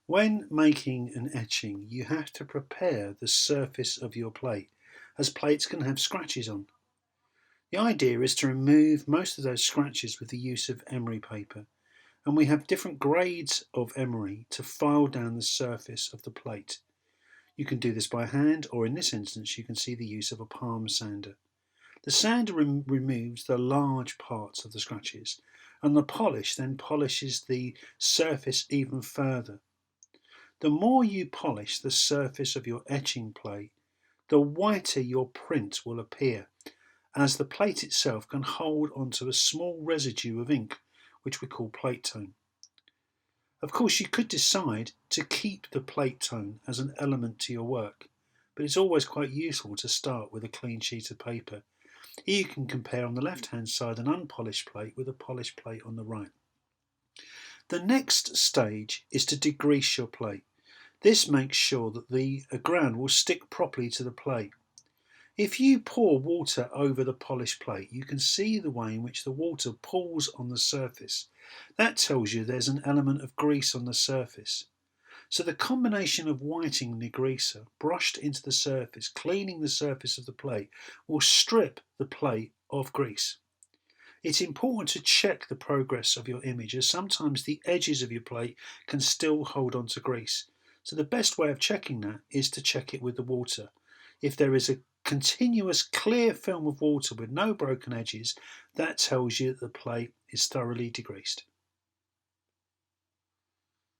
When making an etching, you have to prepare the surface of your plate, as plates can have scratches on. The idea is to remove most of those scratches with the use of emery paper, and we have different grades of emery to file down the surface of the plate. You can do this by hand, or in this instance you can see the use of a palm sander. The sander removes the large parts of the scratches, and the polish then polishes the surface even further. The more you polish the surface of your etching plate, the whiter your print will appear, as the plate itself can hold onto a small residue of ink, which we call plate tone. Of course, you could decide to keep the plate tone as an element to your work, but it's always quite useful to start with a clean sheet of paper. Here you can compare on the left hand side an unpolished plate with a polished plate on the right. The next stage is to degrease your plate. This makes sure that the ground will stick properly to the plate. If you pour water over the polished plate, you can see the way in which the water pools on the surface. That tells you there's an element of grease on the surface. So the combination of whiting and degreaser brushed into the surface, cleaning the surface of the plate, will strip the plate of grease. It's important to check the progress of your image, as sometimes the edges of your plate can still hold on to grease. So the best way of checking that is to check it with the water. If there is a continuous clear film of water with no broken edges, that tells you that the plate is thoroughly degreased.